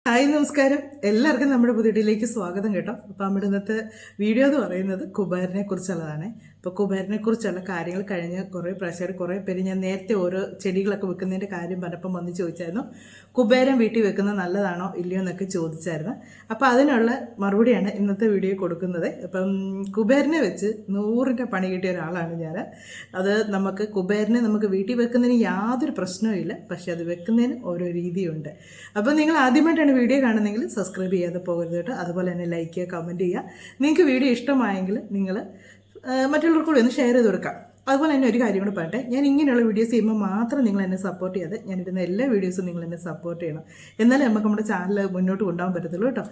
Hi നമസ്കാരം, എല്ലാവർക്കും നമ്മുടെ പുതിയ വീഡിയോയിലേക്ക് സ്വാഗതം കേട്ടോ. അപ്പോൾ നമ്മുടെ ഇന്നത്തെ വീഡിയോ എന്ന് പറയുന്നത് കുബേരനെ കുറിച്ചുള്ളതാണ്. അപ്പോൾ കുബേരനെ കുറിച്ചുള്ള കാര്യങ്ങൾ കഴിഞ്ഞ കുറേ പേര് ഞാൻ നേരത്തെ ഓരോ ചെടികളൊക്കെ വെക്കുന്നതിൻ്റെ കാര്യം പറഞ്ഞപ്പം വന്ന് ചോദിച്ചായിരുന്നു, കുബേരൻ വീട്ടിൽ വെക്കുന്നത് നല്ലതാണോ ഇല്ലയോ എന്നൊക്കെ ചോദിച്ചായിരുന്നു. അപ്പോൾ അതിനുള്ള മറുപടിയാണ് ഇന്നത്തെ വീഡിയോ കൊടുക്കുന്നത്. അപ്പം കുബേരനെ വെച്ച് 100ൻ്റെ പണി കിട്ടിയ ഒരാളാണ് ഞാൻ. അത് കുബേരനെ നമുക്ക് വീട്ടിൽ വെക്കുന്നതിന് യാതൊരു പ്രശ്നവും ഇല്ല, പക്ഷേ അത് വെക്കുന്നതിന് ഓരോ രീതിയുണ്ട്. അപ്പോൾ നിങ്ങൾ ആദ്യമായിട്ടാണ് വീഡിയോ കാണുന്നെങ്കിൽ സബ്സ്ക്രൈബ് ചെയ്യാതെ പോകരുത് കേട്ടോ. അതുപോലെ തന്നെ ലൈക്ക് ചെയ്യുക, കമൻറ്റ് ചെയ്യുക. നിങ്ങൾക്ക് വീഡിയോ ഇഷ്ടമായെങ്കിൽ നിങ്ങൾ മറ്റുള്ളവർക്ക് കൂടി ഒന്ന് ഷെയർ ചെയ്ത് കൊടുക്കാം. അതുപോലെ തന്നെ ഒരു കാര്യം കൂടെ പറയട്ടെ, ഞാൻ ഇങ്ങനെയുള്ള വീഡിയോസ് ചെയ്യുമ്പോൾ മാത്രം നിങ്ങൾ എന്നെ സപ്പോർട്ട് ചെയ്യാതെ ഞാനിടുന്ന എല്ലാ വീഡിയോസും നിങ്ങൾ എന്നെ സപ്പോർട്ട് ചെയ്യണം. എന്നാലേ നമുക്ക് നമ്മുടെ ചാനൽ മുന്നോട്ട് കൊണ്ടുപോകാൻ പറ്റത്തുള്ളൂ കേട്ടോ.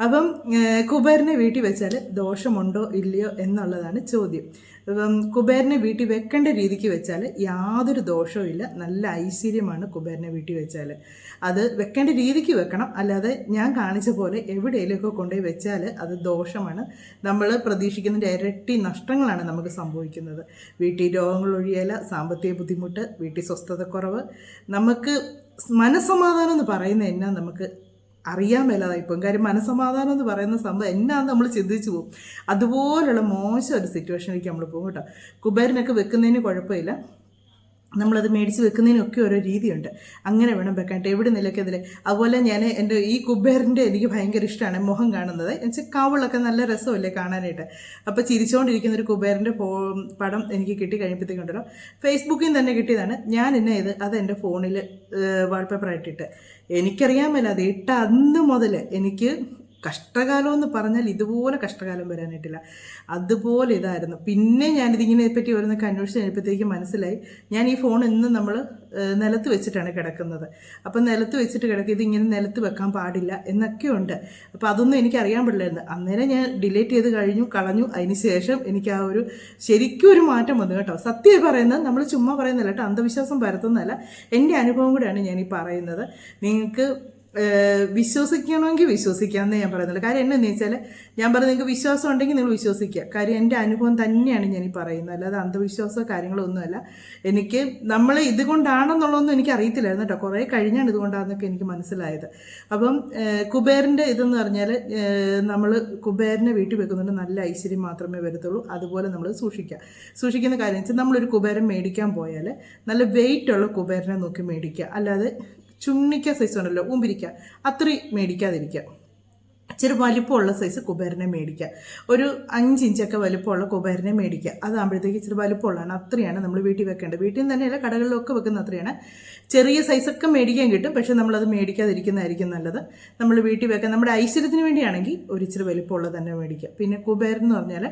അപ്പം കുബേരനെ വീട്ടിൽ വെച്ചാൽ ദോഷമുണ്ടോ ഇല്ലയോ എന്നുള്ളതാണ് ചോദ്യം. കുബേരനെ വീട്ടിൽ വെക്കേണ്ട രീതിക്ക് വെച്ചാൽ യാതൊരു ദോഷവും ഇല്ല. നല്ല ഐശ്വര്യമാണ് കുബേരനെ വീട്ടിൽ വെച്ചാൽ. അത് വെക്കേണ്ട രീതിക്ക് വെക്കണം, അല്ലാതെ ഞാൻ കാണിച്ച പോലെ എവിടെയെങ്കിലുമൊക്കെ കൊണ്ടുപോയി വെച്ചാൽ അത് ദോഷമാണ്. നമ്മൾ പ്രതീക്ഷിക്കുന്നതിൻ്റെ ഇരട്ടി നഷ്ടങ്ങളാണ് നമുക്ക് സംഭവിക്കുന്നത്. വീട്ടിൽ രോഗങ്ങൾ ഒഴിയല, സാമ്പത്തിക ബുദ്ധിമുട്ട്, വീട്ടിൽ സ്വസ്ഥതക്കുറവ്, നമുക്ക് മനസ്സമാധാനം എന്ന് പറയുന്നത് എന്നാ നമുക്ക് അറിയാൻ മേലാതായിപ്പോകും. കാര്യം മനസ്സമാധാനം എന്ന് പറയുന്ന സംഭവം എന്നാന്ന് നമ്മൾ ചിന്തിച്ചു പോകും. അതുപോലുള്ള മോശം ഒരു സിറ്റുവേഷനിലേക്ക് നമ്മൾ പോകും കേട്ടോ. കുബേരനൊക്കെ വെക്കുന്നതിന് കുഴപ്പമില്ല, നമ്മളത് മേടിച്ച് വെക്കുന്നതിനൊക്കെ ഓരോ രീതിയുണ്ട്. അങ്ങനെ വേണം വെക്കാനായിട്ട്, എവിടെ നിലയ്ക്ക് എതിരെ. അതുപോലെ ഞാൻ എൻ്റെ ഈ കുബേരൻ്റെ എനിക്ക് ഭയങ്കര ഇഷ്ടമാണ് മുഖം കാണുന്നത്. എന്നുവെച്ചാൽ കവിളൊക്കെ നല്ല രസമല്ലേ കാണാനായിട്ട്. അപ്പോൾ ചിരിച്ചുകൊണ്ടിരിക്കുന്ന ഒരു കുബേരൻ്റെ പടം എനിക്ക് കിട്ടി കഴിഞ്ഞപ്പോഴത്തേക്കുണ്ടല്ലോ, ഫേസ്ബുക്കിൽ നിന്ന് തന്നെ കിട്ടിയതാണ്. ഞാൻ അത് എൻ്റെ ഫോണിൽ വാൾപേപ്പറായിട്ടിട്ട് എനിക്കറിയാൻ മേല. അത് ഇട്ട അന്ന് മുതൽ എനിക്ക് കഷ്ടകാലം എന്ന് പറഞ്ഞാൽ ഇതുപോലെ കഷ്ടകാലം വരാനായിട്ടില്ല, അതുപോലെ ഇതായിരുന്നു. പിന്നെ ഞാനിതിനെപ്പറ്റി ഓരോന്നൊക്കെ അന്വേഷിച്ച് കഴിഞ്ഞപ്പോഴത്തേക്ക് മനസ്സിലായി, ഞാൻ ഈ ഫോൺ ഇന്ന് നമ്മൾ നിലത്ത് വെച്ചിട്ടാണ് കിടക്കുന്നത്. അപ്പം നിലത്ത് വെച്ചിട്ട് കിടക്കുക, ഇതിങ്ങനെ നിലത്ത് വെക്കാൻ പാടില്ല എന്നൊക്കെ ഉണ്ട്. അപ്പോൾ അതൊന്നും എനിക്ക് അറിയാൻ പാടില്ലായിരുന്നു. അന്നേരം ഞാൻ ഡിലീറ്റ് ചെയ്ത് കളഞ്ഞു. അതിന് ശേഷം എനിക്ക് ആ ഒരു ശരിക്കും ഒരു മാറ്റം വന്നു കേട്ടോ. സത്യം പറയുന്നത് നമ്മൾ ചുമ്മാ പറയുന്നില്ല കേട്ടോ, അന്ധവിശ്വാസം പരത്തുന്നതല്ല, എൻ്റെ അനുഭവം കൂടെയാണ് ഞാൻ ഈ പറയുന്നത്. നിങ്ങൾക്ക് വിശ്വസിക്കണമെങ്കിൽ വിശ്വസിക്കാമെന്നേ ഞാൻ പറയുന്നുള്ളൂ. കാര്യം എന്നു വെച്ചാൽ ഞാൻ പറയുന്നത്, നിങ്ങൾക്ക് വിശ്വാസം ഉണ്ടെങ്കിൽ നിങ്ങൾ വിശ്വസിക്കുക. കാര്യം എൻ്റെ അനുഭവം തന്നെയാണ് ഞാൻ ഈ പറയുന്നത്, അല്ലാതെ അന്ധവിശ്വാസമോ കാര്യങ്ങളോ ഒന്നുമല്ല. എനിക്ക് നമ്മൾ ഇതുകൊണ്ടാണെന്നുള്ളതൊന്നും എനിക്ക് അറിയത്തില്ലായിരുന്നു കേട്ടോ. കുറേ കഴിഞ്ഞാണ് ഇതുകൊണ്ടാണെന്നൊക്കെ എനിക്ക് മനസ്സിലായത്. അപ്പം കുബേരൻ്റെ ഇതെന്ന് പറഞ്ഞാൽ നമ്മൾ കുബേരനെ വീട്ടിൽ വെക്കുന്നുണ്ട് നല്ല ഐശ്വര്യം മാത്രമേ വരത്തുള്ളൂ. അതുപോലെ നമ്മൾ സൂക്ഷിക്കുന്ന കാര്യം വെച്ചാൽ, നമ്മളൊരു കുബേരൻ മേടിക്കാൻ പോയാൽ നല്ല വെയിറ്റുള്ള കുബേരനെ നോക്കി മേടിക്കുക, അല്ലാതെ ചുണ്ണിക്ക സൈസ് ഉണ്ടല്ലോ, ഊമ്പിരിക്ക, അത്രയും മേടിക്കാതിരിക്കുക. ഇച്ചിരി വലിപ്പമുള്ള സൈസ് കുബേരനെ മേടിക്കുക. ഒരു 5 ഇഞ്ചൊക്കെ വലിപ്പമുള്ള കുബേരനെ മേടിക്കുക. അതാകുമ്പോഴത്തേക്ക് ഇച്ചിരി വലിപ്പമുള്ളതാണ്. അത്രയാണ് നമ്മൾ വീട്ടിൽ വെക്കേണ്ടത്. വീട്ടിൽ നിന്ന് തന്നെയല്ല, കടകളിലൊക്കെ വെക്കുന്ന അത്രയാണ്. ചെറിയ സൈസൊക്കെ മേടിക്കാൻ കിട്ടും, പക്ഷേ നമ്മളത് മേടിക്കാതിരിക്കുന്നതായിരിക്കും നല്ലത്. നമ്മൾ വീട്ടിൽ വെക്കാൻ നമ്മുടെ ഐശ്വര്യത്തിന് വേണ്ടിയാണെങ്കിൽ ഒരു ഇച്ചിരി വലിപ്പമുള്ളത് തന്നെ മേടിക്കുക. പിന്നെ കുബേരൻ എന്ന് പറഞ്ഞാൽ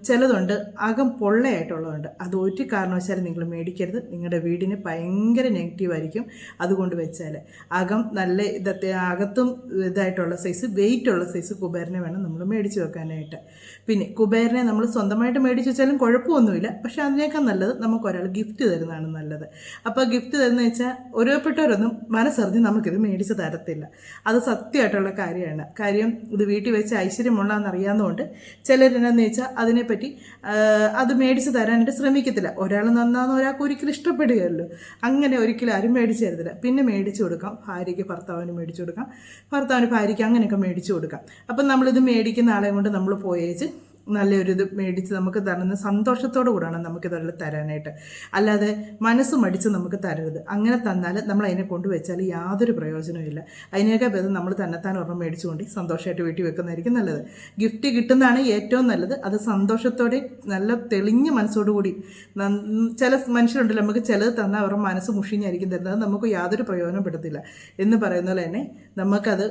ചിലതുണ്ട് അകം പൊള്ളയായിട്ടുള്ളതുണ്ട്. അത് ഒരു കാരണവശാലും നിങ്ങൾ മേടിക്കരുത്. നിങ്ങളുടെ വീടിന് ഭയങ്കര നെഗറ്റീവായിരിക്കും അതുകൊണ്ട് വെച്ചാൽ. അകം നല്ല അകത്തും ഇതായിട്ടുള്ള സൈസ്, വെയിറ്റ് ഉള്ള സൈസ് കുബേരനെ വേണം നമ്മൾ മേടിച്ച് വെക്കാനായിട്ട്. പിന്നെ കുബേരനെ നമ്മൾ സ്വന്തമായിട്ട് മേടിച്ച് വെച്ചാലും കുഴപ്പമൊന്നുമില്ല, പക്ഷേ അതിനേക്കാൾ നല്ലത് നമുക്കൊരാൾ ഗിഫ്റ്റ് തരുന്നതാണ് നല്ലത്. അപ്പോൾ ഗിഫ്റ്റ് തരുന്ന വെച്ചാൽ ഓരോപ്പെട്ടവരൊന്നും മനസ്സറിഞ്ഞ് നമുക്കിത് മേടിച്ച് തരത്തില്ല. അത് സത്യമായിട്ടുള്ള കാര്യമാണ്. കാര്യം ഇത് വീട്ടിൽ വെച്ച് ഐശ്വര്യമുള്ളതെന്ന് അറിയാവുന്നതുകൊണ്ട് ചിലരെന്നു വെച്ചാൽ അതിനെപ്പറ്റി അത് മേടിച്ച് തരാനായിട്ട് ശ്രമിക്കത്തില്ല. ഒരാൾ നന്നാന്ന് ഒരാൾക്ക് ഒരിക്കലും ഇഷ്ടപ്പെടുകയല്ലോ. അങ്ങനെ ഒരിക്കലും ആരും മേടിച്ച് തരത്തില്ല. പിന്നെ മേടിച്ചു കൊടുക്കാം, ഭാര്യയ്ക്ക് ഭർത്താവിന് മേടിച്ചു കൊടുക്കാം, ഭർത്താവിന് ഭാര്യയ്ക്ക്, അങ്ങനെയൊക്കെ മേടിച്ചു കൊടുക്കാം. അപ്പം നമ്മളിത് മേടിക്കുന്ന ആളെ കൊണ്ട് നമ്മൾ പോയേച്ച് നല്ലൊരു ഇത് മേടിച്ച് നമുക്ക് തരുന്ന സന്തോഷത്തോടു കൂടാണ് നമുക്കിതൊക്കെ തരാനായിട്ട്. അല്ലാതെ മനസ്സ് മടിച്ച് നമുക്ക് തരരുത്. അങ്ങനെ തന്നാൽ നമ്മൾ അതിനെ കൊണ്ടുവച്ചാൽ യാതൊരു പ്രയോജനവും ഇല്ല. അതിനൊക്കെ ഭേദം നമ്മൾ തന്നെത്താൻ ഒരെണ്ണം മേടിച്ചുകൊണ്ട് സന്തോഷമായിട്ട് വീട്ടിൽ വെക്കുന്നതായിരിക്കും നല്ലത്. ഗിഫ്റ്റ് കിട്ടുന്നതാണ് ഏറ്റവും നല്ലത്. അത് സന്തോഷത്തോടെ നല്ല തെളിഞ്ഞ മനസ്സോടുകൂടി. ചില മനുഷ്യരുണ്ടല്ലോ, നമുക്ക് ചിലത് തന്നാൽ അവരുടെ മനസ്സ് മുഷിഞ്ഞായിരിക്കും തരുന്നത്, നമുക്ക് യാതൊരു പ്രയോജനപ്പെടുത്തില്ല. എന്ന് പറയുന്ന പോലെ തന്നെ നമുക്കത്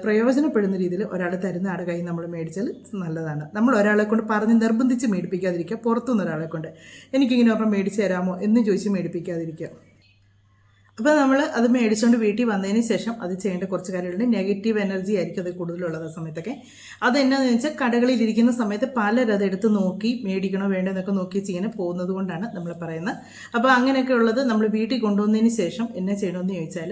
പ്രയോജനപ്പെടുന്ന രീതിയിൽ ഒരാൾ തരുന്ന ആടെ കൈ നമ്മൾ മേടിച്ചാൽ നല്ലതാണ്. നമ്മൾ ഒരാളെ കൊണ്ട് പറഞ്ഞ് നിർബന്ധിച്ച് മേടിപ്പിക്കാതിരിക്കുക. പുറത്തുനിന്ന് ഒരാളെ കൊണ്ട് എനിക്കിങ്ങനെ ഒരെണ്ണം മേടിച്ച് തരാമോ എന്ന് ചോദിച്ച് മേടിപ്പിക്കാതിരിക്കുക. അപ്പോൾ നമ്മൾ അത് മേടിച്ചുകൊണ്ട് വീട്ടിൽ വന്നതിന് ശേഷം അത് ചെയ്യേണ്ട കുറച്ച് കാര്യങ്ങളുണ്ട്. നെഗറ്റീവ് എനർജി ആയിരിക്കും അത് കൂടുതലുള്ളത് ആ സമയത്തൊക്കെ. അതെന്നാന്ന് വെച്ചാൽ കടകളിലിരിക്കുന്ന സമയത്ത് പലരും അതെടുത്ത് നോക്കി മേടിക്കണോ വേണ്ടെന്നൊക്കെ നോക്കി ചെയ്യാൻ പോകുന്നത് കൊണ്ടാണ് നമ്മൾ പറയുന്നത്. അപ്പോൾ അങ്ങനെയൊക്കെ ഉള്ളത് നമ്മൾ വീട്ടിൽ കൊണ്ടുവന്നതിന് ശേഷം എന്നാ ചെയ്യണമെന്ന് ചോദിച്ചാൽ,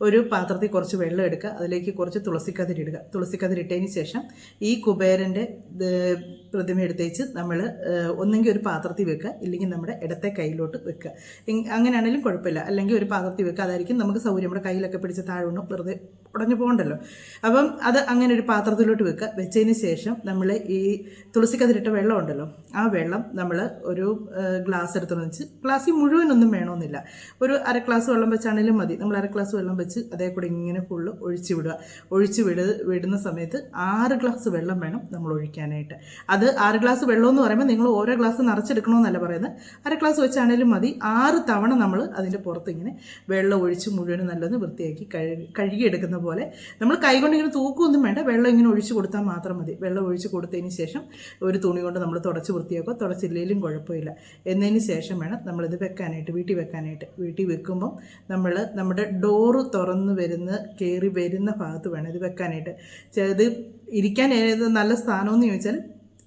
ഒരു പാത്രത്തിൽ കുറച്ച് വെള്ളം എടുക്കുക, അതിലേക്ക് കുറച്ച് തുളസിക്കതിരിടുക. തുളസിക്കതിരിട്ടതിന് ശേഷം ഈ കുബേരൻ്റെ പ്രതിമ എടുത്തേച്ച് നമ്മൾ ഒന്നെങ്കിൽ ഒരു പാത്രത്തിൽ വെക്കുക, ഇല്ലെങ്കിൽ നമ്മുടെ ഇടത്തെ കയ്യിലോട്ട് വെക്കുക. അങ്ങനെയാണെങ്കിലും കുഴപ്പമില്ല. അല്ലെങ്കിൽ ഒരു പാത്രത്തിൽ വെക്കുക, അതായിരിക്കും നമുക്ക് സൗകര്യം. നമ്മുടെ കയ്യിലൊക്കെ പിടിച്ച് താഴെ വെറുതെ ഉടഞ്ഞു പോകണ്ടല്ലോ. അപ്പം അത് അങ്ങനെ ഒരു പാത്രത്തിലോട്ട് വെക്കുക. വെച്ചതിന് ശേഷം നമ്മൾ ഈ തുളസിക്കതിരിട്ട വെള്ളം ഉണ്ടല്ലോ, ആ വെള്ളം നമ്മൾ ഒരു ഗ്ലാസ് എടുത്തെന്ന് വെച്ച്, ഗ്ലാസ്സിൽ മുഴുവനൊന്നും വേണമെന്നില്ല, ഒരു അര ഗ്ലാസ് വെള്ളം വെച്ചാണെങ്കിലും മതി. നമ്മൾ അര ഗ്ലാസ് വെള്ളം വെച്ച് അതേ കൂടെ ഇങ്ങനെ ഫുള്ള് ഒഴിച്ച് വിടുന്ന സമയത്ത് 6 ഗ്ലാസ് വെള്ളം വേണം നമ്മൾ ഒഴിക്കാനായിട്ട്. അത് 6 ഗ്ലാസ് വെള്ളം എന്ന് പറയുമ്പോൾ നിങ്ങൾ ഓരോ ഗ്ലാസ് നിറച്ചെടുക്കണമെന്നല്ല പറയുന്നത്, അര ഗ്ലാസ് വെച്ചാണെങ്കിലും മതി. 6 തവണ നമ്മൾ അതിൻ്റെ പുറത്ത് ഇങ്ങനെ വെള്ളം ഒഴിച്ച് മുഴുവനും നല്ലൊന്ന് വൃത്തിയാക്കി കഴുകിയെടുക്കുന്ന പോലെ. നമ്മൾ കൈകൊണ്ട് ഇങ്ങനെ തൂക്കൊന്നും വേണ്ട, വെള്ളം ഇങ്ങനെ ഒഴിച്ച് കൊടുത്താൽ മാത്രം മതി. വെള്ളം ഒഴിച്ച് കൊടുത്തതിന് ശേഷം ഒരു തുണി കൊണ്ട് നമ്മൾ തുടച്ച് വൃത്തിയാക്കുക, തുടച്ചില്ലെങ്കിലും കുഴപ്പമില്ല. എന്നതിന് ശേഷം വേണം നമ്മളിത് വെക്കാനായിട്ട്, വീട്ടിൽ വെക്കുമ്പം നമ്മൾ നമ്മുടെ ഡോറ് തുറന്ന് കയറി വരുന്ന ഭാഗത്ത് വേണം ഇത് വെക്കാനായിട്ട്. ഇത് ഇരിക്കാൻ ഏത് നല്ല സ്ഥാനമെന്ന് ചോദിച്ചാൽ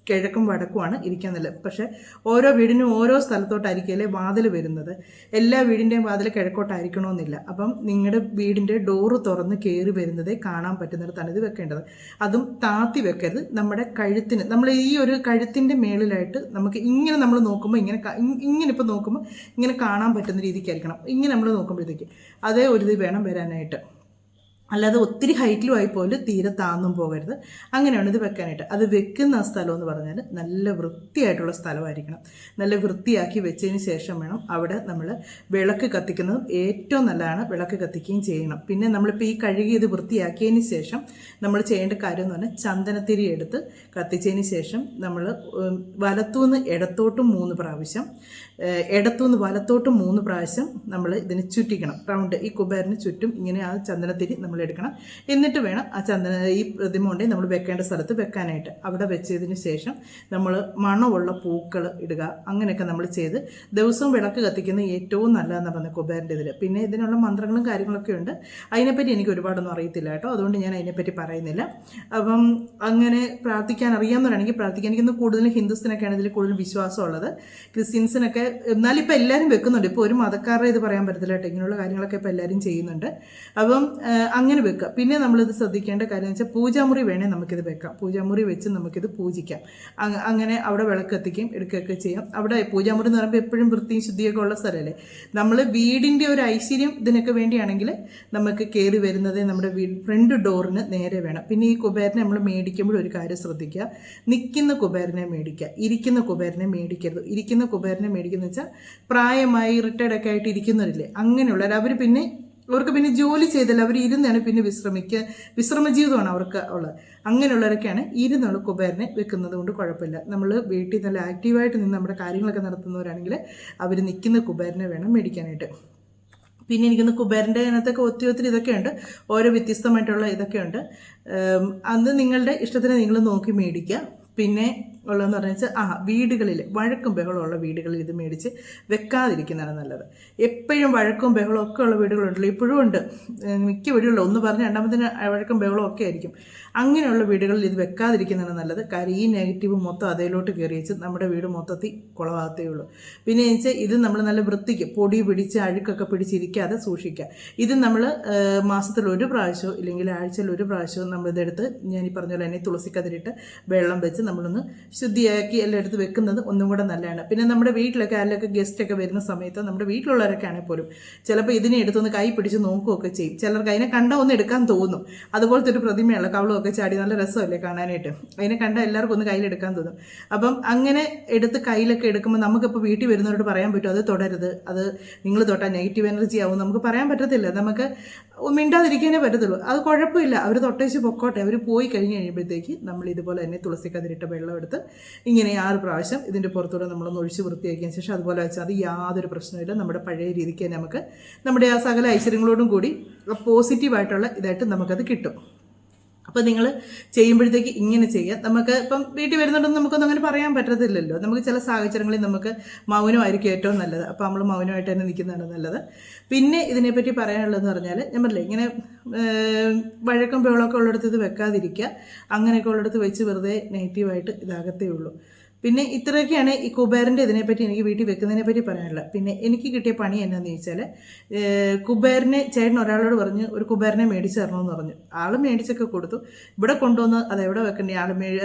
കിഴക്കും വടക്കുമാണ് ഇരിക്കാൻ നല്ലത്. പക്ഷേ ഓരോ വീടിനും ഓരോ സ്ഥലത്തോട്ടായിരിക്കുമല്ലേ വാതിൽ വരുന്നത്. എല്ലാ വീടിൻ്റെയും വാതിൽ കിഴക്കോട്ടായിരിക്കണമെന്നില്ല. അപ്പം നിങ്ങളുടെ വീടിൻ്റെ ഡോറ് തുറന്ന് കയറി വരുന്നതേ കാണാൻ പറ്റുന്നിടത്താണ് ഇത് വെക്കേണ്ടത്. അതും താത്തി വെക്കരുത്. നമ്മുടെ കഴുത്തിന്, നമ്മൾ ഈ ഒരു കഴുത്തിൻ്റെ മേളിലായിട്ട് നമുക്ക് ഇങ്ങനെ നമ്മൾ നോക്കുമ്പോൾ ഇങ്ങനെ ഇപ്പോൾ നോക്കുമ്പോൾ ഇങ്ങനെ കാണാൻ പറ്റുന്ന രീതിക്കായിരിക്കണം. ഇങ്ങനെ നമ്മൾ നോക്കുമ്പോഴത്തേക്ക് അതേ ഒരു ഇത് വേണം വരാനായിട്ട്. അല്ലാതെ ഒത്തിരി ഹൈറ്റിലും ആയിപ്പോലും തീരെ താന്നും പോകരുത്. അങ്ങനെയാണ് ഇത് വെക്കാനായിട്ട്. അത് വെക്കുന്ന സ്ഥലം എന്ന് പറഞ്ഞാൽ നല്ല വൃത്തിയായിട്ടുള്ള സ്ഥലമായിരിക്കണം. നല്ല വൃത്തിയാക്കി വെച്ചതിന് ശേഷം വേണം അവിടെ നമ്മൾ വിളക്ക് കത്തിക്കുന്നതും ഏറ്റവും നല്ലതാണ്. വിളക്ക് കത്തിക്കുകയും ചെയ്യണം. പിന്നെ നമ്മളിപ്പോൾ ഈ കഴുകി ഇത് വൃത്തിയാക്കിയതിന് ശേഷം നമ്മൾ ചെയ്യേണ്ട കാര്യം എന്ന് പറഞ്ഞാൽ ചന്ദനത്തിരി എടുത്ത് കത്തിച്ചതിന് ശേഷം നമ്മൾ വലത്തുനിന്ന് ഇടത്തോട്ടും 3 പ്രാവശ്യം, ഇടത്തുനിന്ന് വലത്തോട്ടും 3 പ്രാവശ്യം നമ്മൾ ഇതിന് ചുറ്റിക്കണം. റൗണ്ട് ഈ കുബേറിന് ചുറ്റും ഇങ്ങനെ ആ ചന്ദനത്തിരി നമ്മൾ എടുക്കണം. എന്നിട്ട് വേണം ആ ഈ പ്രതിമ കൊണ്ട് നമ്മൾ വെക്കേണ്ട സ്ഥലത്ത് വെക്കാനായിട്ട്. അവിടെ വെച്ചതിന് ശേഷം നമ്മൾ മണമുള്ള പൂക്കൾ ഇടുക. അങ്ങനെയൊക്കെ നമ്മൾ ചെയ്ത് ദിവസവും വിളക്ക് കത്തിക്കുന്നത് ഏറ്റവും നല്ലതെന്ന് പറഞ്ഞത് കുബേറിൻ്റെ ഇതിൽ. പിന്നെ ഇതിനുള്ള മന്ത്രങ്ങളും കാര്യങ്ങളൊക്കെ ഉണ്ട്. അതിനെപ്പറ്റി എനിക്ക് ഒരുപാടൊന്നും അറിയത്തില്ല കേട്ടോ, അതുകൊണ്ട് ഞാൻ അതിനെപ്പറ്റി പറയുന്നില്ല. അപ്പം അങ്ങനെ പ്രാർത്ഥിക്കാൻ അറിയാവുന്നവരാണെങ്കിൽ പ്രാർത്ഥിക്കാൻ. എനിക്കൊന്ന് കൂടുതലും ഹിന്ദുസിനൊക്കെയാണ് ഇതിൽ കൂടുതൽ വിശ്വാസമുള്ളത്. ക്രിസ്ത്യൻസിനൊക്കെ എന്നാലും ഇപ്പോൾ എല്ലാവരും വെക്കുന്നുണ്ട്. ഇപ്പോൾ ഒരു മതക്കാരുടെ ഇത് പറയാൻ പറ്റത്തില്ല കേട്ടോ, ഇങ്ങനെയുള്ള കാര്യങ്ങളൊക്കെ ഇപ്പോൾ എല്ലാവരും ചെയ്യുന്നുണ്ട്. അപ്പം അങ്ങനെ വെക്കുക. പിന്നെ നമ്മളിത് ശ്രദ്ധിക്കേണ്ട കാര്യം എന്ന് വെച്ചാൽ പൂജാമുറി വേണേൽ നമുക്കിത് വെക്കാം. പൂജാമുറി വെച്ച് നമുക്കിത് പൂജിക്കാം. അങ്ങനെ അവിടെ വിളക്ക് കത്തിക്കുകയും എടുക്കുകയൊക്കെ ചെയ്യാം. അവിടെ പൂജാമുറി എന്ന് പറയുമ്പോൾ എപ്പോഴും വൃത്തിയും ശുദ്ധിയൊക്കെ ഉള്ള സ്ഥലമല്ലേ. നമ്മൾ വീടിൻ്റെ ഒരു ഐശ്വര്യം ഇതിനൊക്കെ വേണ്ടിയാണെങ്കിൽ നമുക്ക് കയറി വരുന്നത് നമ്മുടെ ഫ്രണ്ട് ഡോറിന് നേരെ വേണം. പിന്നെ ഈ കുബേരനെ നമ്മൾ മേടിക്കുമ്പോൾ ഒരു കാര്യം ശ്രദ്ധിക്കുക, നിൽക്കുന്ന കുബേരനെ മേടിക്കുക, ഇരിക്കുന്ന കുബേരനെ മേടിക്കരുത്. ഇരിക്കുന്ന കുബേരനെ മേടിക്കുന്ന വെച്ചാൽ പ്രായമായി റിട്ടയർഡൊക്കെ ആയിട്ട് ഇരിക്കുന്നവരില്ലേ, അങ്ങനെയുള്ളവർ അവർക്ക് പിന്നെ ജോലി ചെയ്തല്ല, അവർ ഇരുന്നാണ് പിന്നെ വിശ്രമ ജീവിതമാണ് അവർക്ക് ഉള്ളത്. അങ്ങനെയുള്ളവരൊക്കെയാണ് ഇരുന്നുള്ള കുബേരനെ വെക്കുന്നത് കൊണ്ട് കുഴപ്പമില്ല. നമ്മൾ വീട്ടിൽ നല്ല ആക്റ്റീവായിട്ട് നിന്ന് നമ്മുടെ കാര്യങ്ങളൊക്കെ നടത്തുന്നവരാണെങ്കിൽ അവർ നിൽക്കുന്ന കുബേരനെ വേണം മേടിക്കാനായിട്ട്. പിന്നെ എനിക്കൊന്ന് കുബേരൻ്റെ അതിനകത്തൊക്കെ ഒത്തിരി ഇതൊക്കെയുണ്ട്, ഓരോ വ്യത്യസ്തമായിട്ടുള്ള ഇതൊക്കെയുണ്ട്. അത് നിങ്ങളുടെ ഇഷ്ടത്തിന് നിങ്ങൾ നോക്കി മേടിക്കുക. പിന്നെ ഉള്ളതെന്ന് പറഞ്ഞാൽ വീടുകളിൽ വഴക്കും ബഹളമുള്ള വീടുകളിൽ ഇത് മേടിച്ച് വെക്കാതിരിക്കുന്നതാണ് നല്ലത്. എപ്പോഴും വഴക്കും ബഹളവും ഒക്കെ ഉള്ള വീടുകളുണ്ടല്ലോ, ഇപ്പോഴും ഉണ്ട് മിക്ക വീടുകളിലും. ഒന്ന് പറഞ്ഞ് രണ്ടാമത്തിന് വഴക്കും ബഹളവും ഒക്കെ ആയിരിക്കും. അങ്ങനെയുള്ള വീടുകളിൽ ഇത് വെക്കാതിരിക്കുന്നതാണ് നല്ലത്. കാര്യം ഈ നെഗറ്റീവ് മൊത്തം അതിലോട്ട് കയറി വെച്ച് നമ്മുടെ വീട് മൊത്തത്തിൽ കുളമാകത്തേ ഉള്ളൂ. പിന്നെ വെച്ചാൽ ഇത് നമ്മൾ നല്ല വൃത്തിക്ക് പൊടി പിടിച്ച് അഴുക്കൊക്കെ പിടിച്ചിരിക്കാതെ സൂക്ഷിക്കുക. ഇത് നമ്മൾ മാസത്തിൽ 1 പ്രാവശ്യമോ ഇല്ലെങ്കിൽ ആഴ്ചയിൽ 1 പ്രാവശ്യമോ നമ്മളിതെടുത്ത് ഞാൻ ഈ പറഞ്ഞ പോലെ തന്നെ തുളസിക്കതിരിട്ട് വെള്ളം വെച്ച് നമ്മളൊന്ന് ശുദ്ധിയാക്കി എല്ലാം എടുത്ത് വെക്കുന്നത് ഒന്നും കൂടെ നല്ലതാണ്. പിന്നെ നമ്മുടെ വീട്ടിലൊക്കെ ആരിലൊക്കെ ഗസ്റ്റൊക്കെ വരുന്ന സമയത്ത് നമ്മുടെ വീട്ടിലുള്ളവരൊക്കെ ആണെങ്കിൽ പോലും ചിലപ്പോൾ ഇതിനെ എടുത്തൊന്ന് കൈ പിടിച്ച് നോക്കുകയൊക്കെ ചെയ്യും. ചിലർക്ക് അതിനെ കണ്ടാൽ ഒന്ന് എടുക്കാൻ തോന്നും. അതുപോലത്തെ ഒരു പ്രതിമയുള്ള കവളമൊക്കെ ചാടി നല്ല രസമല്ലേ കാണാനായിട്ട്. അതിനെ കണ്ടാൽ എല്ലാവർക്കും ഒന്ന് കയ്യിലെടുക്കാൻ തോന്നും. അപ്പം അങ്ങനെ എടുത്ത് കയ്യിലൊക്കെ എടുക്കുമ്പോൾ നമുക്കിപ്പോൾ വീട്ടിൽ വരുന്നവരോട് പറയാൻ പറ്റും അത് തൊടരുത്, അത് നിങ്ങൾ തൊട്ടാൽ നെഗറ്റീവ് എനർജി ആവും, നമുക്ക് പറയാൻ പറ്റത്തില്ല. നമുക്ക് മിണ്ടാതിരിക്കാനേ പറ്റത്തുള്ളൂ. അത് കുഴപ്പമില്ല, അവർ തൊട്ടേച്ച് പൊക്കോട്ടെ. അവർ പോയി കഴിഞ്ഞ് കഴിയുമ്പോഴത്തേക്ക് നമ്മൾ ഇതുപോലെ തന്നെ തുളസിക്കതിരിട്ട വെള്ളം എടുത്ത് ഇങ്ങനെ 6 പ്രാവശ്യം ഇതിൻ്റെ പുറത്തൂടെ നമ്മളൊന്ന് ഒഴിച്ച് വൃത്തിയാക്കിയതിന് ശേഷം അതുപോലെ വെച്ചാൽ അത് യാതൊരു പ്രശ്നമില്ല. നമ്മുടെ പഴയ രീതിക്ക് തന്നെ നമുക്ക് നമ്മുടെ ആ സകല ഐശ്വര്യങ്ങളോടും കൂടി പോസിറ്റീവായിട്ടുള്ള ഇതായിട്ട് നമുക്കത് കിട്ടും. അപ്പോൾ നിങ്ങൾ ചെയ്യുമ്പോഴത്തേക്ക് ഇങ്ങനെ ചെയ്യുക. നമുക്ക് ഇപ്പം വീട്ടിൽ വരുന്നുണ്ടെന്ന് നമുക്കൊന്നും അങ്ങനെ പറയാൻ പറ്റത്തില്ലല്ലോ. നമുക്ക് ചില സാഹചര്യങ്ങളിൽ നമുക്ക് മൗനമായിരിക്കും ഏറ്റവും നല്ലത്. അപ്പോൾ നമ്മൾ മൗനമായിട്ട് തന്നെ നിൽക്കുന്നതാണ് നല്ലത്. പിന്നെ ഇതിനെപ്പറ്റി പറയാനുള്ളതെന്ന് പറഞ്ഞാൽ ഞാൻ പറഞ്ഞില്ലേ, ഇങ്ങനെ വഴക്കം ബഹളമൊക്കെ ഉള്ളിടത്ത് ഇത് വെക്കാതിരിക്കുക. അങ്ങനെയൊക്കെ ഉള്ളിടത്ത് വെച്ച് വെറുതെ നെഗറ്റീവായിട്ട് ഇതാകത്തേ ഉള്ളൂ. പിന്നെ ഇത്രയൊക്കെയാണ് ഈ കുബേരൻ്റെ ഇതിനെപ്പറ്റി എനിക്ക് വീട്ടിൽ വെക്കുന്നതിനെ പറ്റി പറയാനുള്ളത്. പിന്നെ എനിക്ക് കിട്ടിയ പണി എന്നാന്ന് ചോദിച്ചാൽ, കുബേരനെ ചേട്ടൻ ഒരാളോട് പറഞ്ഞ് ഒരു കുബേരനെ മേടിച്ച് തരണമെന്ന് പറഞ്ഞു. ആൾ മേടിച്ചൊക്കെ കൊടുത്തു. ഇവിടെ കൊണ്ടുവന്ന് അതെവിടെ വെക്കണ്ടേ,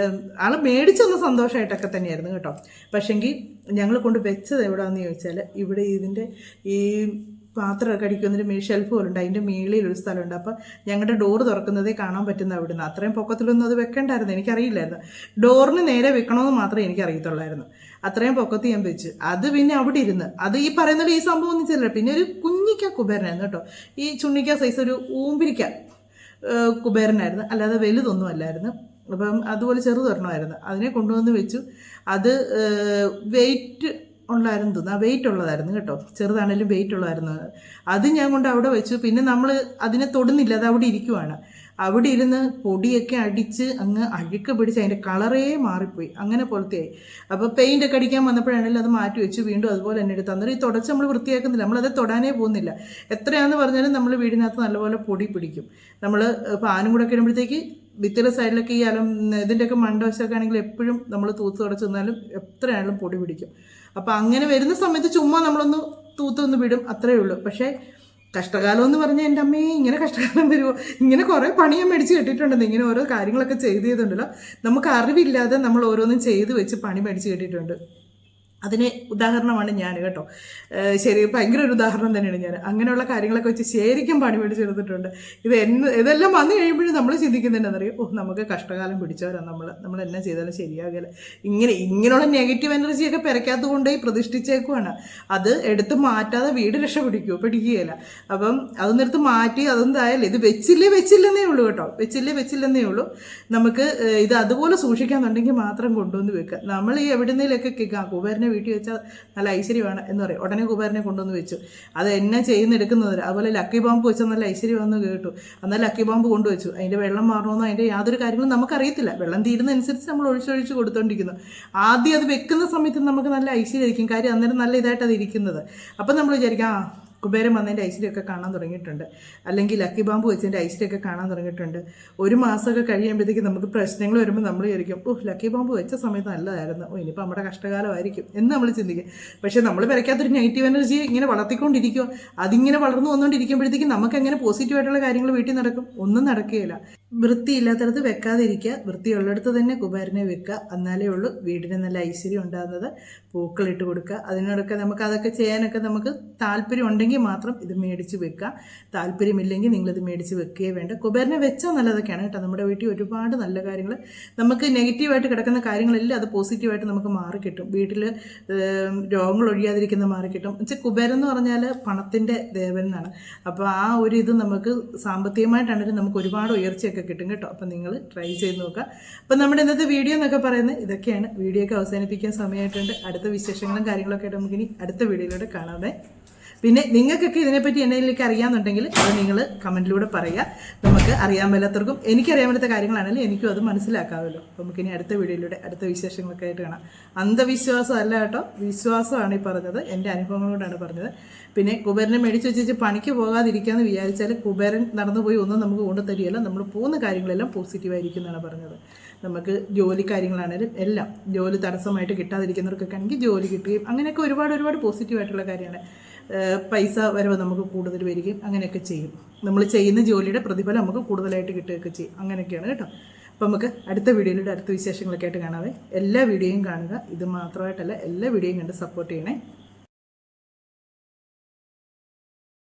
ആൾ മേടിച്ചൊന്ന് സന്തോഷമായിട്ടൊക്കെ തന്നെയായിരുന്നു കേട്ടോ. പക്ഷേങ്കിൽ ഞങ്ങൾ കൊണ്ട് വെച്ചത് എവിടെയാണെന്ന് ചോദിച്ചാൽ, ഇവിടെ ഇതിൻ്റെ ഈ പാത്രമൊക്കെ അടിക്കുന്നൊരു ഷെൽഫ് പോലുണ്ട്, അതിൻ്റെ മേളിലൊരു സ്ഥലമുണ്ട്. അപ്പോൾ ഞങ്ങളുടെ ഡോറ് തുറക്കുന്നതേ കാണാൻ പറ്റുന്ന അവിടുന്ന്. അത്രയും പൊക്കത്തിലൊന്നും അത് വെക്കണ്ടായിരുന്നു, എനിക്കറിയില്ലായിരുന്നു. ഡോറിന് നേരെ വെക്കണമെന്ന് മാത്രമേ എനിക്കറിയത്തുള്ളായിരുന്നു. അത്രയും പൊക്കത്ത് ഞാൻ വെച്ച് അത് പിന്നെ അവിടെ ഇരുന്ന് അത് ഈ പറയുന്നത് ഈ സംഭവം ഒന്നും ചെയ്തില്ല. പിന്നെ ഒരു കുഞ്ഞിക്ക കുബേരനായിരുന്നു കേട്ടോ, ഈ ചുണ്ണിക്ക സൈസ് ഒരു ഊമ്പിരിക്ക കുബേരനായിരുന്നു, അല്ലാതെ വലുതൊന്നും അല്ലായിരുന്നു. അപ്പം അതുപോലെ ചെറുതൊരെണ്ണമായിരുന്നു, അതിനെ കൊണ്ടുവന്ന് വെച്ചു. അത് വെയിറ്റ് ഉള്ളായിരുന്നു തോന്നുന്നു, വെയിറ്റ് ഉള്ളതായിരുന്നു കേട്ടോ, ചെറുതാണേലും വെയിറ്റ് ഉള്ളതായിരുന്നു. അത് ഞാൻ കൊണ്ട് അവിടെ വെച്ചു. പിന്നെ നമ്മൾ അതിനെ തൊടുന്നില്ല, അത് അവിടെ ഇരിക്കുവാണ്. അവിടെ ഇരുന്ന് പൊടിയൊക്കെ അടിച്ച് അങ്ങ് അഴുക്ക് പിടിച്ച് അതിൻ്റെ കളറേ മാറിപ്പോയി, അങ്ങനെ പോലത്തെയായി. അപ്പോൾ പെയിൻ്റൊക്കെ അടിക്കാൻ വന്നപ്പോഴാണെങ്കിലും അത് മാറ്റി വെച്ചു, വീണ്ടും അതുപോലെ തന്നെ എടുത്ത്. അന്നേരം ഈ തുടച്ച് നമ്മൾ വൃത്തിയാക്കുന്നില്ല, നമ്മളത് തൊടാനേ പോകുന്നില്ല. എത്രയാണെന്ന് പറഞ്ഞാലും നമ്മൾ വീടിനകത്ത് നല്ലപോലെ പൊടി പിടിക്കും. നമ്മൾ പാനും കൂടെ ഒക്കെ ഇടുമ്പോഴത്തേക്ക് ഭിത്തിയുടെ സൈഡിലൊക്കെ ഈ ഇതിൻ്റെയൊക്കെ മണ്ടവശമൊക്കെ ആണെങ്കിൽ എപ്പോഴും നമ്മൾ തൂത്ത് തുടച്ച് നിന്നാലും എത്രയാണെങ്കിലും പൊടി പിടിക്കും. അപ്പോൾ അങ്ങനെ വരുന്ന സമയത്ത് ചുമ്മാ നമ്മളൊന്ന് തൂത്തൊന്ന് വിടും, അത്രയേ ഉള്ളൂ. പക്ഷേ കഷ്ടകാലം എന്ന് പറഞ്ഞാൽ എൻ്റെ അമ്മയെ ഇങ്ങനെ കഷ്ടകാലം വരുമോ, ഇങ്ങനെ കുറേ പണി ഞാൻ മേടിച്ച് കെട്ടിയിട്ടുണ്ടെന്ന്. ഇങ്ങനെ ഓരോ കാര്യങ്ങളൊക്കെ ചെയ്ത് ചെയ്തിട്ടുണ്ടല്ലോ, നമുക്ക് അറിവില്ലാതെ നമ്മൾ ഓരോന്നും ചെയ്ത് വെച്ച് പണി മേടിച്ച് കെട്ടിയിട്ടുണ്ട്. അതിന് ഉദാഹരണമാണ് ഞാൻ കേട്ടോ. ശരി, ഭയങ്കര ഒരു ഉദാഹരണം തന്നെയാണ് ഞാൻ. അങ്ങനെയുള്ള കാര്യങ്ങളൊക്കെ വെച്ച് ശരിക്കും പണി പിടിച്ചെടുത്തിട്ടുണ്ട്. ഇതെല്ലാം വന്നു കഴിയുമ്പോഴും നമ്മൾ ചിന്തിക്കുന്നുണ്ടെന്നറിയാം, നമുക്ക് കഷ്ടകാലം പിടിച്ചവരാണ് നമ്മൾ എന്നാ ചെയ്താലും ശരിയാകില്ല. ഇങ്ങനെയുള്ള നെഗറ്റീവ് എനർജിയൊക്കെ പെരയ്ക്കകത്ത് കൊണ്ടുപോയി പ്രതിഷ്ഠിച്ചേക്കുവാണ്. അത് എടുത്ത് മാറ്റാതെ വീട് പിടിക്കുകയില്ല. അപ്പം അതൊന്നും എടുത്ത് മാറ്റി അതൊന്നായാലും ഇത് വെച്ചില്ലെന്നേ ഉള്ളൂ കേട്ടോ, വെച്ചില്ലെന്നേ ഉള്ളൂ. നമുക്ക് ഇത് അതുപോലെ സൂക്ഷിക്കാന്നുണ്ടെങ്കിൽ മാത്രം കൊണ്ടുവന്ന് വെക്കുക. നമ്മൾ ഈ എവിടുന്നേലൊക്കെ കേൾക്കാം കുബേരനെ വീട്ടിൽ വെച്ചാൽ നല്ല ഐശ്വര്യമാണ് എന്ന് പറയും, ഉടനെ കുബേരനെ കൊണ്ടുവന്ന് വെച്ചു. അത് എന്നെ ചെയ്യുന്നെടുക്കുന്നത്. അതുപോലെ ലക്കി ബാമ്പ് വെച്ചാൽ നല്ല ഐശ്വര്യമാണെന്ന് കേട്ടു, എന്നാൽ ലക്കി ബാമ്പ് കൊണ്ടുവച്ചു. അതിൻ്റെ വെള്ളം മാറണമെന്നോ അതിൻ്റെ യാതൊരു കാര്യങ്ങളും നമുക്കറിയത്തില്ല. വെള്ളം തീരുന്നതനുസരിച്ച് നമ്മൾ ഒഴിച്ചൊഴിച്ച് കൊടുത്തോണ്ടിരിക്കുന്നു. ആദ്യം അത് വെക്കുന്ന സമയത്ത് നമുക്ക് നല്ല ഐശ്വര്യമായിരിക്കും, കാര്യം അന്നേരം നല്ല ഇതായിട്ട് അത് ഇരിക്കുന്നത്. അപ്പം നമ്മൾ വിചാരിക്കാം കുബേരൻ വന്നതിൻ്റെ ഐശ്വര്യമൊക്കെ കാണാൻ തുടങ്ങിയിട്ടുണ്ട്, അല്ലെങ്കിൽ ലക്കി ബാമ്പ് വെച്ചതിൻ്റെ ഐശ്വര്യമൊക്കെ കാണാൻ തുടങ്ങിയിട്ടുണ്ട്. ഒരു മാസമൊക്കെ കഴിയുമ്പോഴത്തേക്ക് നമുക്ക് പ്രശ്നങ്ങൾ വരുമ്പോൾ നമ്മൾ വിചാരിക്കും, ലക്കി ബാമ്പ് വെച്ച സമയത്ത് നല്ലതായിരുന്നു, ഇനിയിപ്പോൾ നമ്മുടെ കഷ്ടകാലമായിരിക്കും എന്ന് നമ്മൾ ചിന്തിക്കും. പക്ഷേ നമ്മൾ വരയ്ക്കാത്തൊരു നെഗറ്റീവ് എനർജി ഇങ്ങനെ വളർത്തിക്കൊണ്ടിരിക്കുക. അതിങ്ങനെ വളർന്നു വന്നുകൊണ്ടിരിക്കുമ്പോഴത്തേക്കും നമുക്ക് എങ്ങനെ പോസിറ്റീവായിട്ടുള്ള കാര്യങ്ങൾ വീട്ടിൽ നടക്കും? ഒന്നും നടക്കുകയില്ല. വൃത്തിയില്ലാത്തടത്ത് വെക്കാതിരിക്കുക, വൃത്തിയുള്ളിടത്ത് തന്നെ കുബേരനെ വെക്കുക. എന്നാലേ ഉള്ളൂ വീടിന് നല്ല ഐശ്വര്യം ഉണ്ടാകുന്നത്. പൂക്കളിട്ട് കൊടുക്കുക, അതിനോടൊക്കെ അതൊക്കെ ചെയ്യാനൊക്കെ നമുക്ക് താല്പര്യം ഉണ്ടെങ്കിൽ മാത്രം ഇത് മേടിച്ച് വെക്കുക. താല്പര്യമില്ലെങ്കിൽ നിങ്ങളിത് മേടിച്ച് വെക്കുകയേ വേണ്ട. കുബേരനെ വെച്ചാൽ നല്ലതൊക്കെയാണ് കേട്ടോ. നമ്മുടെ വീട്ടിൽ ഒരുപാട് നല്ല കാര്യങ്ങൾ, നമുക്ക് നെഗറ്റീവായിട്ട് കിടക്കുന്ന കാര്യങ്ങളെല്ലാം അത് പോസിറ്റീവായിട്ട് നമുക്ക് മാറിക്കിട്ടും. വീട്ടിൽ രോഗങ്ങൾ ഒഴിയാതിരിക്കുന്ന മാറിക്കിട്ടും. എന്നുവെച്ചാൽ കുബേരൻ എന്ന് പറഞ്ഞാൽ പണത്തിൻ്റെ ദേവൻ എന്നാണ്. അപ്പോൾ ആ ഒരു ഇത് നമുക്ക് സാമ്പത്തികമായിട്ടാണെങ്കിലും നമുക്ക് ഒരുപാട് ഉയർച്ചയൊക്കെ കിട്ടും കേട്ടോ. അപ്പം നിങ്ങൾ ട്രൈ ചെയ്ത് നോക്കുക. അപ്പം നമ്മുടെ ഇന്നത്തെ വീഡിയോ എന്നൊക്കെ പറയുന്നത് ഇതൊക്കെയാണ്. വീഡിയോ ഒക്കെ അവസാനിപ്പിക്കാൻ സമയമായിട്ടുണ്ട്. അടുത്ത വിശേഷങ്ങളും കാര്യങ്ങളൊക്കെ ആയിട്ട് നമുക്കിനി അടുത്ത വീഡിയോയിലൂടെ കാണാതെ. പിന്നെ നിങ്ങൾക്കൊക്കെ ഇതിനെപ്പറ്റി എന്നതിലേക്ക് അറിയാമെന്നുണ്ടെങ്കിൽ അത് നിങ്ങൾ കമൻറ്റിലൂടെ പറയുക. നമുക്ക് അറിയാൻ മേലാത്തവർക്കും എനിക്കറിയാൻ മേലാത്ത കാര്യങ്ങളാണെങ്കിലും എനിക്കും അത് മനസ്സിലാക്കാമല്ലോ. അപ്പോൾ നമുക്കിനി അടുത്ത വീഡിയോയിലൂടെ അടുത്ത വിശേഷങ്ങളൊക്കെ ആയിട്ട് കാണാം. അന്ധവിശ്വാസം അല്ല കേട്ടോ, വിശ്വാസമാണ് ഈ പറഞ്ഞത്, എൻ്റെ അനുഭവങ്ങളോടാണ് പറഞ്ഞത്. പിന്നെ കുബേരനെ മേടിച്ച് വെച്ച് പണിക്ക് പോകാതിരിക്കാമെന്ന് വിചാരിച്ചാൽ കുബേരൻ നടന്നു പോയി ഒന്നും നമുക്ക് കൊണ്ടുതരികയല്ല. നമ്മൾ പോകുന്ന കാര്യങ്ങളെല്ലാം പോസിറ്റീവായിരിക്കും എന്നാണ് പറഞ്ഞത്. നമുക്ക് ജോലി കാര്യങ്ങളാണെങ്കിലും എല്ലാം ജോലി തടസ്സമായിട്ട് കിട്ടാതിരിക്കുന്നവർക്കൊക്കെ ആണെങ്കിൽ ജോലി കിട്ടുകയും അങ്ങനെയൊക്കെ ഒരുപാട് പോസിറ്റീവായിട്ടുള്ള കാര്യമാണ്. പൈസ വരവ് നമുക്ക് കൂടുതൽ വരികയും അങ്ങനെയൊക്കെ ചെയ്യും. നമ്മൾ ചെയ്യുന്ന ജോലിയുടെ പ്രതിഫലം നമുക്ക് കൂടുതലായിട്ട് കിട്ടുകയൊക്കെ ചെയ്യും. അങ്ങനെയൊക്കെയാണ് കേട്ടോ. അപ്പോൾ നമുക്ക് അടുത്ത വീഡിയോയിലൂടെ അടുത്ത വിശേഷങ്ങളൊക്കെ ആയിട്ട് കാണാവേ. എല്ലാ വീഡിയോയും കാണുക, ഇത് മാത്രമായിട്ടല്ല എല്ലാ വീഡിയോയും കണ്ട് സപ്പോർട്ട് ചെയ്യണേ.